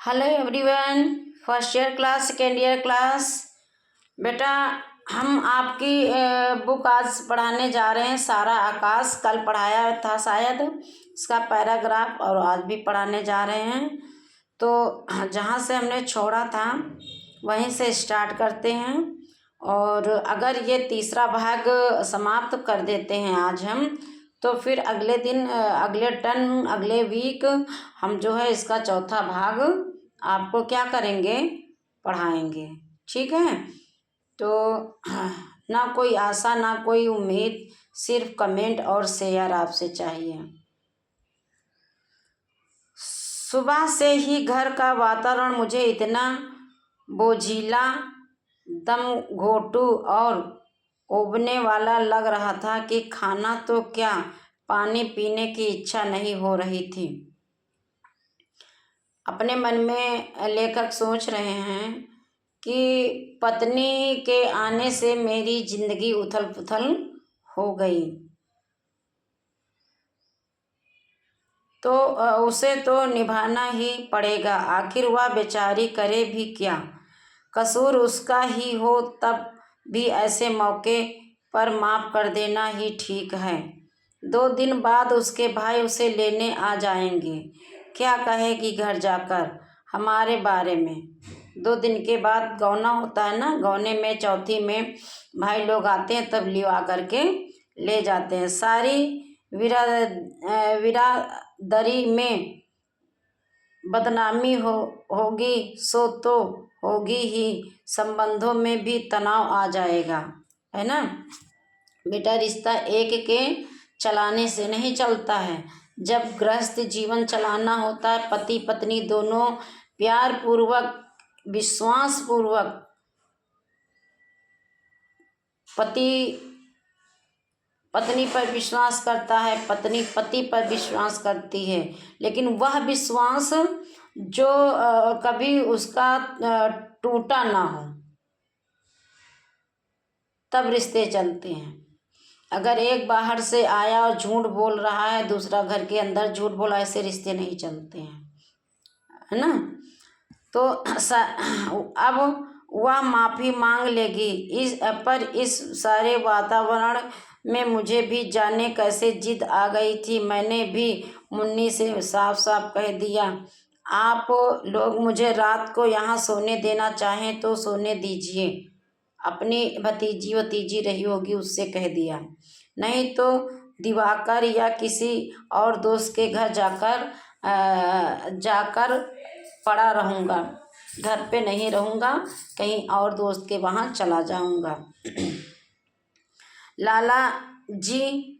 Hello everyone, first year class second year class. बेटा, हम आपकी बुक आज पढ़ाने जा रहे हैं। सारा आकाश कल पढ़ाया था शायद, इसका पैराग्राफ और आज भी पढ़ाने जा रहे हैं। तो जहाँ से हमने छोड़ा था वहीं से स्टार्ट करते हैं। और अगर ये तीसरा भाग समाप्त कर देते हैं आज हम, तो फिर अगले दिन अगले टर्म अगले वीक हम जो है इसका चौथा भाग आपको क्या करेंगे, पढ़ाएंगे। ठीक है। तो ना कोई आशा ना कोई उम्मीद, सिर्फ कमेंट और शेयर आपसे चाहिए। सुबह से ही घर का वातावरण मुझे इतना बोझिला, दम घोटू और उबने वाला लग रहा था कि खाना तो क्या, पानी पीने की इच्छा नहीं हो रही थी। अपने मन में लेखक सोच रहे हैं कि पत्नी के आने से मेरी जिंदगी उथल पुथल हो गई, तो उसे तो निभाना ही पड़ेगा। आखिर वह बेचारी करे भी क्या, कसूर उसका ही हो तब भी ऐसे मौके पर माफ़ कर देना ही ठीक है। 2 दिन बाद उसके भाई उसे लेने आ जाएंगे। क्या कहेगी घर जाकर हमारे बारे में। 2 दिन के बाद गौना होता है ना, गौने में चौथी में भाई लोग आते हैं, तब लिवा करके ले जाते हैं। सारी विरादरी में बदनामी होगी सो तो होगी ही, संबंधों में भी तनाव आ जाएगा, है ना बेटा। रिश्ता एक के चलाने से नहीं चलता है। जब गृहस्थ जीवन चलाना होता है, पति पत्नी दोनों प्यार पूर्वक विश्वास पूर्वक, पति पत्नी पर विश्वास करता है, पत्नी पति पर विश्वास करती है, लेकिन वह विश्वास जो कभी उसका टूटा ना हो, तब रिश्ते चलते हैं। अगर एक बाहर से आया और झूठ बोल रहा है, दूसरा घर के अंदर झूठ बोला, ऐसे रिश्ते नहीं चलते हैं, है ना। तो अब वह माफ़ी मांग लेगी इस सारे वातावरण में मुझे भी जाने कैसे जिद आ गई थी। मैंने भी मुन्नी से साफ साफ कह दिया, आप लोग मुझे रात को यहाँ सोने देना चाहें तो सोने दीजिए। अपनी भतीजी रही होगी, उससे कह दिया, नहीं तो दिवाकर या किसी और दोस्त के घर जाकर पड़ा रहूँगा। घर पे नहीं रहूँगा, कहीं और दोस्त के वहाँ चला जाऊँगा। लाला जी,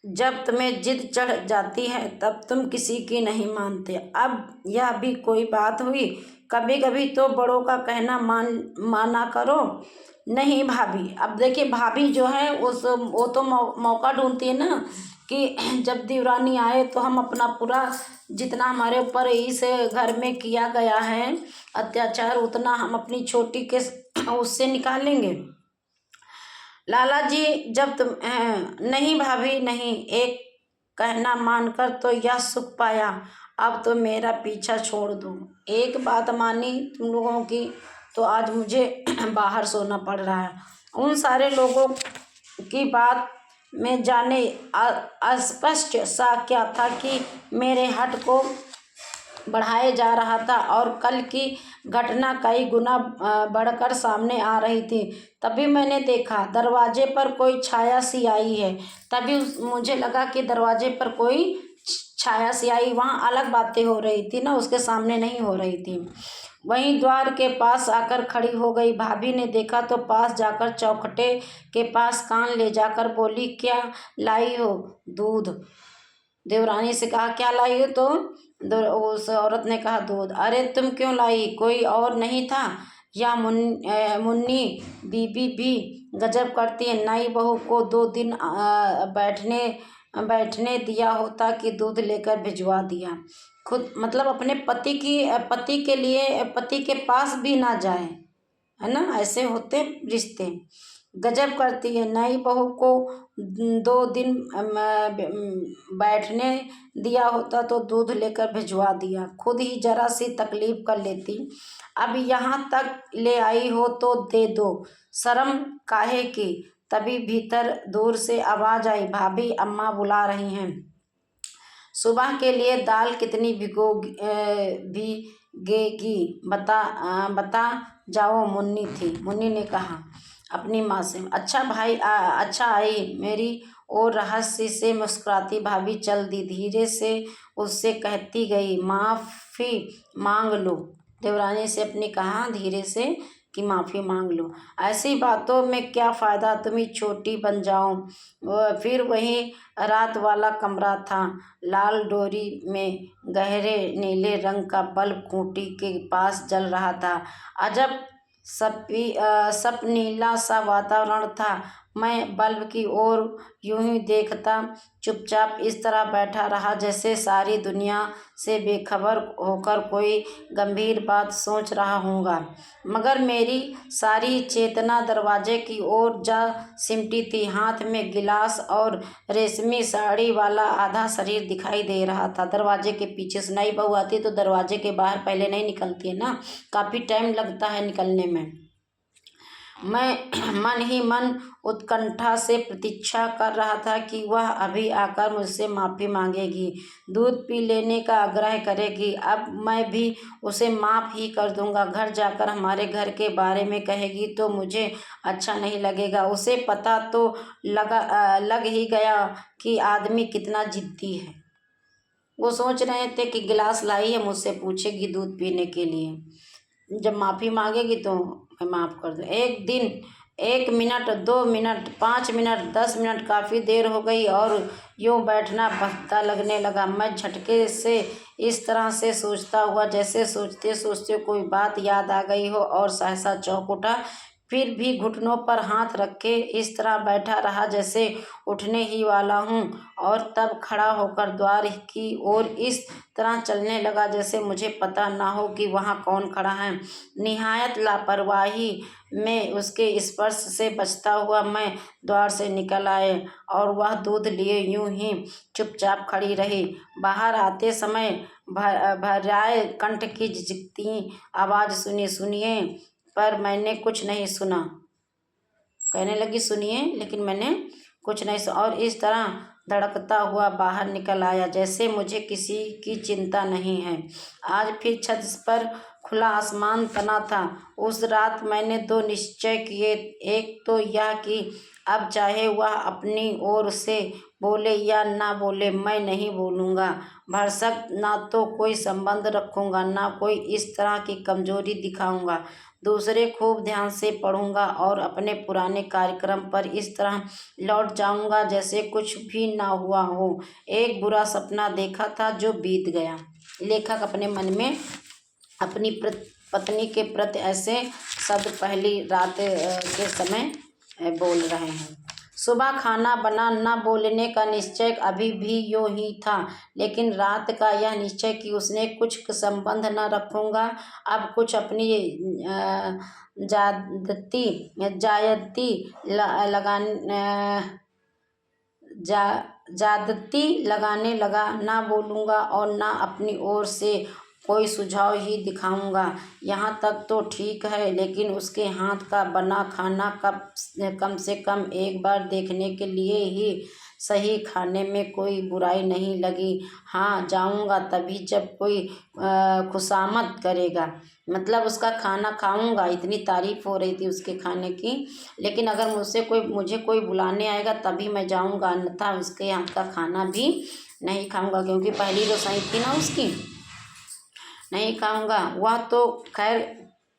जब तुम्हें जिद चढ़ जाती है तब तुम किसी की नहीं मानते। अब यह भी कोई बात हुई, कभी कभी तो बड़ों का कहना माना करो। नहीं भाभी, अब देखिए भाभी जो है वो तो मौका ढूंढती है ना, कि जब देवरानी आए तो हम अपना पूरा जितना हमारे ऊपर इस घर में किया गया है अत्याचार, उतना हम अपनी छोटी के उससे निकालेंगे। लाला जी, जब तुम नहीं भाभी नहीं, एक कहना मानकर तो यह सुख पाया, अब तो मेरा पीछा छोड़ दो। एक बात मानी तुम लोगों की, तो आज मुझे बाहर सोना पड़ रहा है। उन सारे लोगों की बात में जाने अस्पष्ट सा क्या था कि मेरे हट को बढ़ाए जा रहा था और कल की घटना कई गुना बढ़कर सामने आ रही थी। तभी मैंने देखा दरवाजे पर कोई छाया सी आई है। तभी मुझे लगा कि दरवाजे पर कोई छाया सी आई, वहाँ अलग बातें हो रही थी ना, उसके सामने नहीं हो रही थी। वहीं द्वार के पास आकर खड़ी हो गई। भाभी ने देखा तो पास जाकर चौखटे के पास कान ले जाकर बोली, क्या लाई हो? दूध। देवरानी से कहा, क्या लाई हो? तो उस औरत ने कहा, दूध। अरे तुम क्यों लाई, कोई और नहीं था? या मुन्नी बीबी भी गजब करती है, नई बहू को 2 दिन बैठने दिया होता कि दूध लेकर भिजवा दिया। खुद मतलब अपने पति के लिए पति के पास भी ना जाए, है ना। ऐसे होते रिश्ते। गजब करती है। नई बहू को 2 दिन बैठने दिया होता तो दूध लेकर भिजवा दिया, खुद ही जरा सी तकलीफ कर लेती। अब यहाँ तक ले आई हो तो दे दो, शर्म काहे की। तभी भीतर दूर से आवाज आई, भाभी अम्मा बुला रही हैं। सुबह के लिए दाल कितनी भीगेगी बता जाओ। मुन्नी ने कहा अपनी माँ से। अच्छा आई मेरी और रहस्य से मुस्कुराती भाभी चल दी। धीरे से उससे कहती गई, माफ़ी मांग लो। देवरानी से अपने कहा धीरे से कि माफ़ी मांग लो। ऐसी बातों में क्या फ़ायदा, तुम ही छोटी बन जाओ। फिर वही रात वाला कमरा था। लाल डोरी में गहरे नीले रंग का बल्ब खूंटी के पास जल रहा था। अजब सपनीला सा वातावरण था। मैं बल्ब की ओर यूं ही देखता चुपचाप इस तरह बैठा रहा जैसे सारी दुनिया से बेखबर होकर कोई गंभीर बात सोच रहा हूँगा, मगर मेरी सारी चेतना दरवाजे की ओर जा सिमटी थी। हाथ में गिलास और रेशमी साड़ी वाला आधा शरीर दिखाई दे रहा था। दरवाजे के पीछे से नई बहू आती तो दरवाजे के बाहर पहले नहीं निकलती है ना, काफ़ी टाइम लगता है निकलने में। मैं मन ही मन उत्कंठा से प्रतीक्षा कर रहा था कि वह अभी आकर मुझसे माफ़ी मांगेगी, दूध पी लेने का आग्रह करेगी। अब मैं भी उसे माफ़ ही कर दूंगा। घर जाकर हमारे घर के बारे में कहेगी तो मुझे अच्छा नहीं लगेगा। उसे पता तो लग ही गया कि आदमी कितना जिद्दी है। वो सोच रहे थे कि गिलास लाई है, मुझसे पूछेगी दूध पीने के लिए। जब माफ़ी मांगेगी तो मैं माफ़ कर दूँ। एक दिन 1 मिनट, 2 मिनट, 5 मिनट, 10 मिनट, काफ़ी देर हो गई और यूँ बैठना भद्दा लगने लगा। मैं झटके से इस तरह से सोचता हुआ जैसे सोचते सोचते कोई बात याद आ गई हो और सहसा चौंक उठा। फिर भी घुटनों पर हाथ रखे इस तरह बैठा रहा जैसे उठने ही वाला हूँ, और तब खड़ा होकर द्वार की ओर इस तरह चलने लगा जैसे मुझे पता ना हो कि वहाँ कौन खड़ा है। निहायत लापरवाही में उसके स्पर्श से बचता हुआ मैं द्वार से निकल आए और वह दूध लिए यूं ही चुपचाप खड़ी रही। बाहर आते समय भर्राए कंठ की झिझकती आवाज़ सुनी। सुनिए, पर मैंने कुछ नहीं सुना। कहने लगी सुनिए, लेकिन मैंने कुछ नहीं सुना, और इस तरह धड़कता हुआ बाहर निकल आया जैसे मुझे किसी की चिंता नहीं है। आज फिर छत पर खुला आसमान तना था। उस रात मैंने 2 निश्चय किए। एक तो यह कि अब चाहे वह अपनी ओर से बोले या ना बोले, मैं नहीं बोलूँगा। भरसक ना तो कोई संबंध रखूँगा, ना कोई इस तरह की कमजोरी दिखाऊँगा। दूसरे खूब ध्यान से पढ़ूंगा और अपने पुराने कार्यक्रम पर इस तरह लौट जाऊंगा जैसे कुछ भी ना हुआ हो। एक बुरा सपना देखा था जो बीत गया। लेखक अपने मन में अपनी पत्नी के प्रति ऐसे शब्द पहली रात के समय बोल रहे हैं। सुबह खाना बना, न बोलने का निश्चय अभी भी यूं ही था, लेकिन रात का यह निश्चय कि उसने कुछ संबंध न रखूंगा, अब कुछ अपनी ज्यादती लगाने लगा। ना बोलूँगा और ना अपनी ओर से कोई सुझाव ही दिखाऊंगा। यहाँ तक तो ठीक है, लेकिन उसके हाथ का बना खाना कम से कम एक बार देखने के लिए ही सही, खाने में कोई बुराई नहीं लगी। हाँ, जाऊंगा तभी जब कोई खुशामद करेगा। मतलब उसका खाना खाऊंगा, इतनी तारीफ हो रही थी उसके खाने की, लेकिन अगर मुझे कोई बुलाने आएगा तभी मैं जाऊंगा, अन्यथा उसके हाथ का खाना भी नहीं खाऊंगा, क्योंकि पहली जो सही थी ना उसकी, नहीं खाऊंगा। वह तो खैर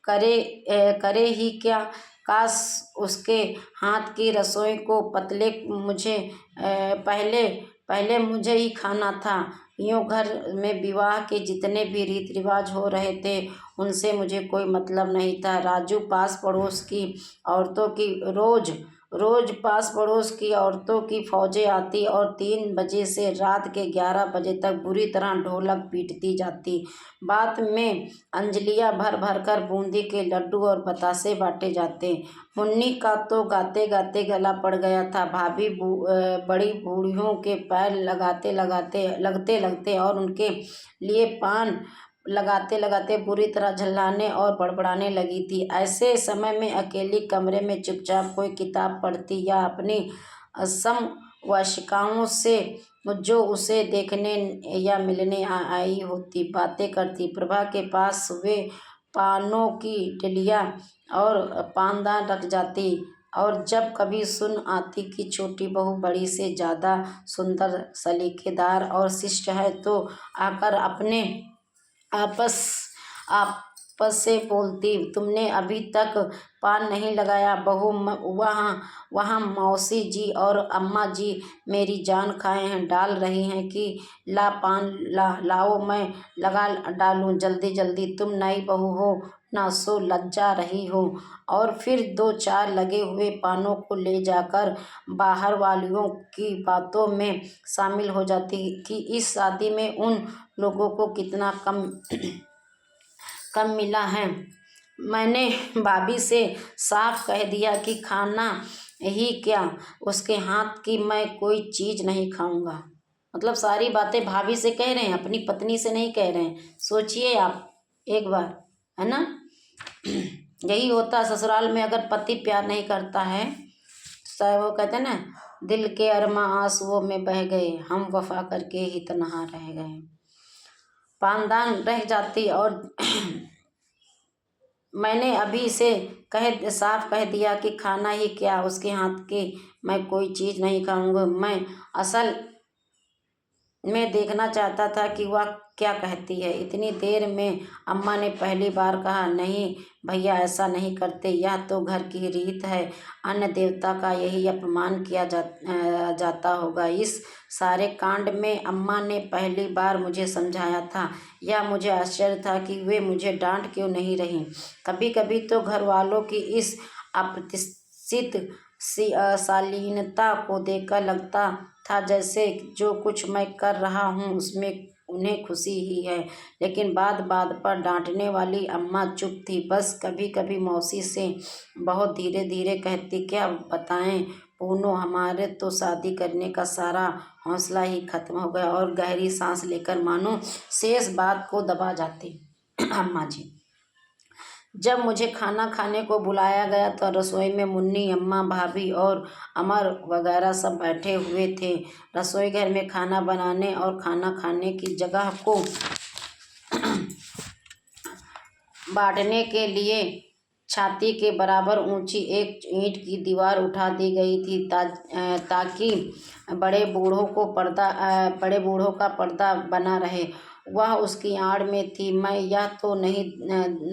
करे ही क्या, काश उसके हाथ की रसोई को पतले मुझे पहले मुझे ही खाना था। यूँ घर में विवाह के जितने भी रीति रिवाज हो रहे थे उनसे मुझे कोई मतलब नहीं था। राजू पास पड़ोस की औरतों की रोज रोज पास पड़ोस की औरतों की फौजें आती और 3 बजे से रात के 11 बजे तक बुरी तरह ढोलक पीटती जाती। बात में अंजलियां भर भर कर बूंदी के लड्डू और बतासे बांटे जाते। मुन्नी का तो गाते गाते गला पड़ गया था। भाभी बड़ी बूढ़ियों के पैर लगते लगते और उनके लिए पान लगाते लगाते बुरी तरह झल्लाने और बड़बड़ाने लगी थी। ऐसे समय में अकेली कमरे में चुपचाप कोई किताब पढ़ती या अपनी समवयस्काओं से जो उसे देखने या मिलने आई होती बातें करती। प्रभा के पास वे पानों की डिलियां और पानदान रख जाती और जब कभी सुन आती कि छोटी बहू बड़ी से ज़्यादा सुंदर, सलीकेदार और शिष्ट है, तो आकर अपने आपस आपस से बोलती, तुमने अभी तक पान नहीं लगाया बहू। वहाँ वहाँ मौसी जी और अम्मा जी मेरी जान खाए हैं, डाल रही हैं कि ला पान लाओ मैं लगा डालूं जल्दी जल्दी। तुम नई बहू हो ना, सो लज्जा रही हो। और फिर 2-4 लगे हुए पानों को ले जाकर बाहर वालियों की बातों में शामिल हो जाती कि इस शादी में उन लोगों को कितना कम मिला है। मैंने भाभी से साफ कह दिया कि खाना ही क्या, उसके हाथ की मैं कोई चीज़ नहीं खाऊंगा। मतलब सारी बातें भाभी से कह रहे हैं, अपनी पत्नी से नहीं कह रहे हैं। सोचिए आप एक बार, है ना। यही होता ससुराल में अगर पति प्यार नहीं करता है, तो वो कहते हैं ना, दिल के अरमा आंसुओं में बह गए, हम वफा करके ही तन्हा रह गए। पानदान रह जाती और मैंने अभी से साफ कह दिया कि खाना ही क्या, उसके हाथ की मैं कोई चीज़ नहीं खाऊंगा। मैं असल में देखना चाहता था कि वह क्या कहती है। इतनी देर में अम्मा ने पहली बार कहा, नहीं भैया, ऐसा नहीं करते, यह तो घर की रीत है। अन्न देवता का यही अपमान किया जाता होगा। इस सारे कांड में अम्मा ने पहली बार मुझे समझाया था। यह मुझे आश्चर्य था कि वे मुझे डांट क्यों नहीं रही। कभी कभी तो घर वालों की इस अप्रत्याशित शालीनता को देखकर लगता था जैसे जो कुछ मैं कर रहा हूँ उसमें उन्हें खुशी ही है। लेकिन बात बात पर डांटने वाली अम्मा चुप थी। बस कभी कभी मौसी से बहुत धीरे धीरे कहती, क्या बताएं पूनो, हमारे तो शादी करने का सारा हौसला ही खत्म हो गया। और गहरी सांस लेकर मानो शेष बात को दबा जाती। अम्मा जी, जब मुझे खाना खाने को बुलाया गया तो रसोई में मुन्नी, अम्मा, भाभी और अमर वगैरह सब बैठे हुए थे। रसोई घर में खाना बनाने और खाना खाने की जगह को बांटने के लिए छाती के बराबर ऊंची एक ईंट की दीवार उठा दी गई थी ताकि बड़े बूढ़ों का पर्दा बना रहे। वह उसकी आड़ में थी। मैं यह तो नहीं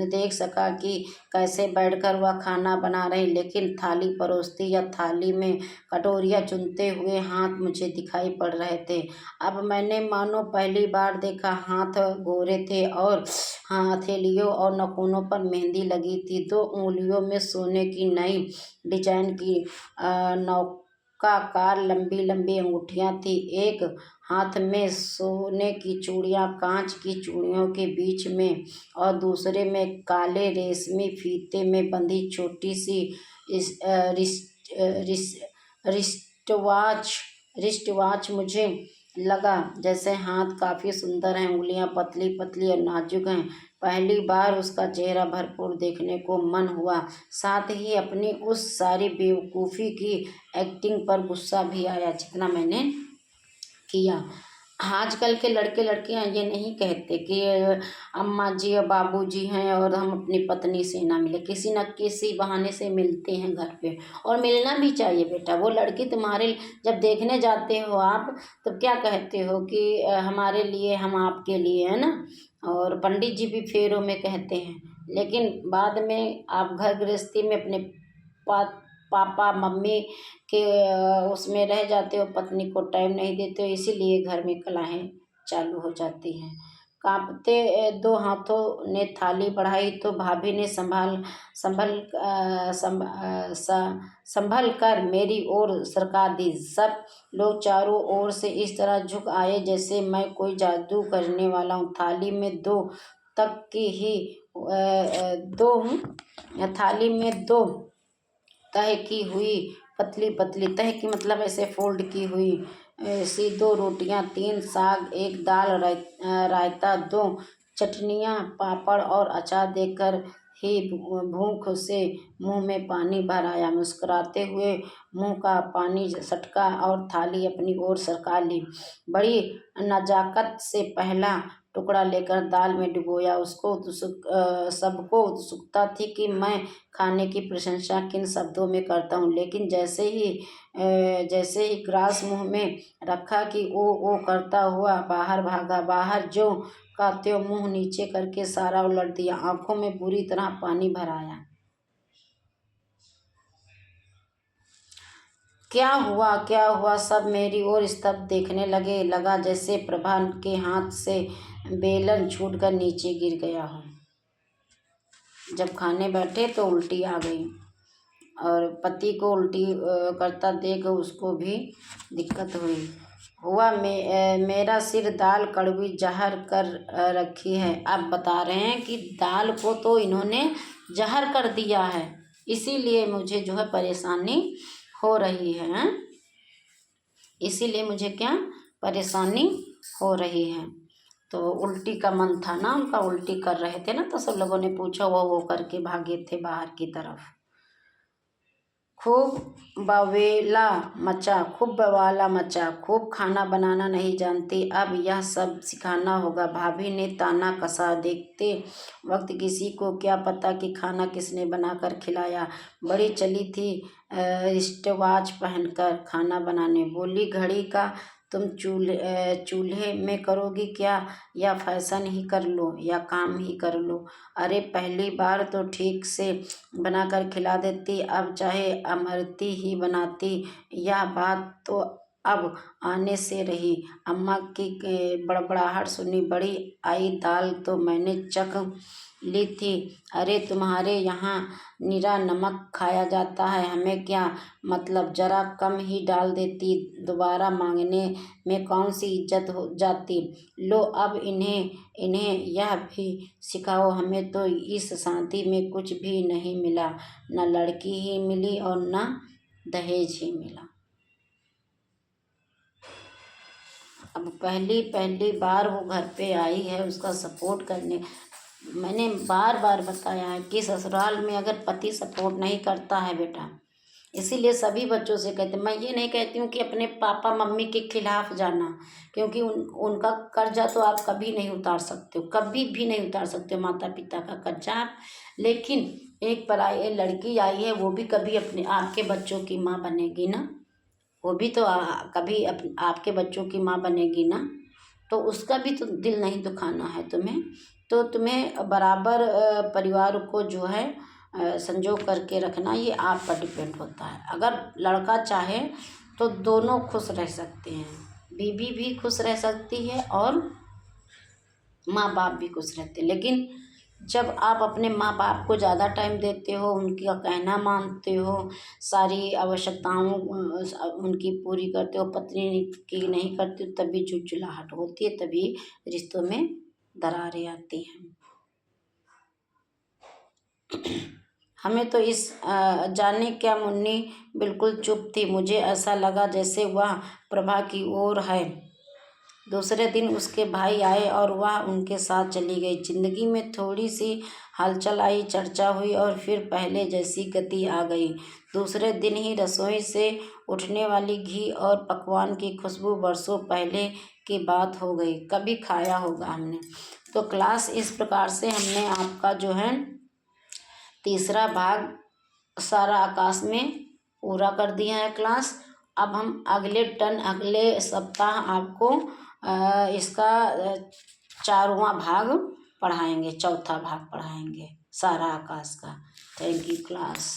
देख सका कि कैसे बैठकर वह खाना बना रही, लेकिन थाली परोसती या थाली में कटोरियाँ चुनते हुए हाथ मुझे दिखाई पड़ रहे थे। अब मैंने मानो पहली बार देखा। हाथ गोरे थे और हथेलियों और नाखूनों पर मेहंदी लगी थी। 2 उंगलियों में सोने की नई डिजाइन की नौकाकार लंबी लंबी अंगूठियां थी। एक हाथ में सोने की चूड़ियां कांच की चूड़ियों के बीच में और दूसरे में काले रेशमी फीते में बंधी छोटी सी रिस्ट वॉच। मुझे लगा जैसे हाथ काफ़ी सुंदर हैं, उंगलियां पतली पतली और नाजुक हैं। पहली बार उसका चेहरा भरपूर देखने को मन हुआ। साथ ही अपनी उस सारी बेवकूफ़ी की एक्टिंग पर गुस्सा भी आया जितना मैंने किया। आजकल के लड़के लड़कियां ये नहीं कहते कि अम्मा जी और बाबू जी हैं और हम अपनी पत्नी से ना मिले, किसी न किसी बहाने से मिलते हैं घर पे। और मिलना भी चाहिए बेटा। वो लड़की तुम्हारे जब देखने जाते हो आप, तब क्या कहते हो कि हमारे लिए, हम आपके लिए, है ना। और पंडित जी भी फेरों में कहते हैं। लेकिन बाद में आप घर गृहस्थी में अपने पापा मम्मी के उसमें रह जाते हो, पत्नी को टाइम नहीं देते हो, इसीलिए घर में कलहें चालू हो जाती हैं। कांपते दो हाथों ने थाली बढ़ाई तो भाभी ने संभल संभल कर मेरी ओर सरका दी। सब लोग चारों ओर से इस तरह झुक आए जैसे मैं कोई जादू करने वाला हूँ। तक की ही दो थाली में दो तह की हुई पतली पतली, तह की मतलब ऐसे फोल्ड की हुई सी, दो रोटियां, 3 साग, एक दाल, रायता, 2 चटनियां, पापड़ और अचार देखकर ही भूख से मुंह में पानी भर आया। मुस्कुराते हुए मुंह का पानी सटका और थाली अपनी ओर सरका ली। बड़ी नजाकत से पहला टुकड़ा लेकर दाल में डुबोया। सबको उत्सुकता थी कि मैं खाने की प्रशंसा किन शब्दों में करता हूँ, लेकिन जैसे ही ग्रास मुंह में रखा कि ओ करता हुआ बाहर भागा। बाहर ज्यों का त्यों मुंह नीचे करके सारा उलट दिया। आंखों में बुरी तरह पानी भर आया। क्या हुआ? सब मेरी ओर स्तब्ध देखने लगा जैसे प्रभा के हाथ से बेलन छूटकर नीचे गिर गया हो। जब खाने बैठे तो उल्टी आ गई और पति को उल्टी करता देख उसको भी दिक्कत हुई। मेरा सिर दाल कड़वी जहर कर रखी है। अब बता रहे हैं कि दाल को तो इन्होंने जहर कर दिया है, इसीलिए मुझे जो है परेशानी हो रही है। इसीलिए मुझे क्या परेशानी हो रही है। तो उल्टी का मन था ना उनका, उल्टी कर रहे थे ना, तो सब लोगों ने पूछा, वो करके भागे थे बाहर की तरफ। खूब बवाला मचा। खूब खाना बनाना नहीं जानती, अब यह सब सिखाना होगा। भाभी ने ताना कसा। देखते वक्त किसी को क्या पता कि खाना किसने बनाकर खिलाया। बड़ी चली थी रिस्टवॉच पहनकर खाना बनाने। बोली, घड़ी का तुम चूल्हे में करोगी क्या, या फैशन ही कर लो या काम ही कर लो। अरे पहली बार तो ठीक से बनाकर खिला देती, अब चाहे अमरती ही बनाती। यह बात तो अब आने से रही। अम्मा की बड़बड़ाहट सुनी बड़ी आई। दाल तो मैंने चख ली थी। अरे तुम्हारे यहाँ निरा नमक खाया जाता है, हमें क्या मतलब, जरा कम ही डाल देती। दोबारा मांगने में कौन सी इज्जत हो जाती। लो अब इन्हें यह भी सिखाओ। हमें तो इस शादी में कुछ भी नहीं मिला, न लड़की ही मिली और न दहेज ही मिला। अब पहली बार वो घर पे आई है उसका सपोर्ट करने। मैंने बार बार बताया है कि ससुराल में अगर पति सपोर्ट नहीं करता है बेटा, इसीलिए सभी बच्चों से कहते, मैं ये नहीं कहती हूँ कि अपने पापा मम्मी के खिलाफ जाना, क्योंकि उनका कर्जा तो आप कभी नहीं उतार सकते हो, कभी भी नहीं उतार सकते हो माता पिता का कर्जा आप। लेकिन एक पराई लड़की आई है, वो भी कभी अपने आपके बच्चों की माँ बनेगी ना, वो भी तो कभी आपके बच्चों की माँ बनेगी ना, तो उसका भी तो दिल नहीं दुखाना है तुम्हें। तो तुम्हें बराबर परिवार को जो है संजो करके रखना, ये आप पर डिपेंड होता है। अगर लड़का चाहे तो दोनों खुश रह सकते हैं, बीवी भी खुश रह सकती है और माँ बाप भी खुश रहते हैं। लेकिन जब आप अपने माँ बाप को ज़्यादा टाइम देते हो, उनका कहना मानते हो, सारी आवश्यकताओं उनकी पूरी करते हो, पत्नी की नहीं करते हो, तभी झुझुलाहट होती है, तभी रिश्तों में दरारें आती हैं। हमें तो इस जाने क्या मुन्नी बिल्कुल चुप थी। मुझे ऐसा लगा जैसे वह प्रभा की ओर है। दूसरे दिन उसके भाई आए और वह उनके साथ चली गई। जिंदगी में थोड़ी सी हलचल आई, चर्चा हुई और फिर पहले जैसी गति आ गई। दूसरे दिन ही रसोई से उठने वाली घी और पकवान की खुशबू बरसों पहले की बात हो गई, कभी खाया होगा हमने। तो क्लास इस प्रकार से हमने आपका जो है तीसरा भाग सारा आकाश में पूरा कर दिया है क्लास। अब हम अगले सप्ताह आपको इसका 4वां भाग पढ़ाएंगे, चौथा भाग पढ़ाएंगे सारा आकाश का। Thank you class.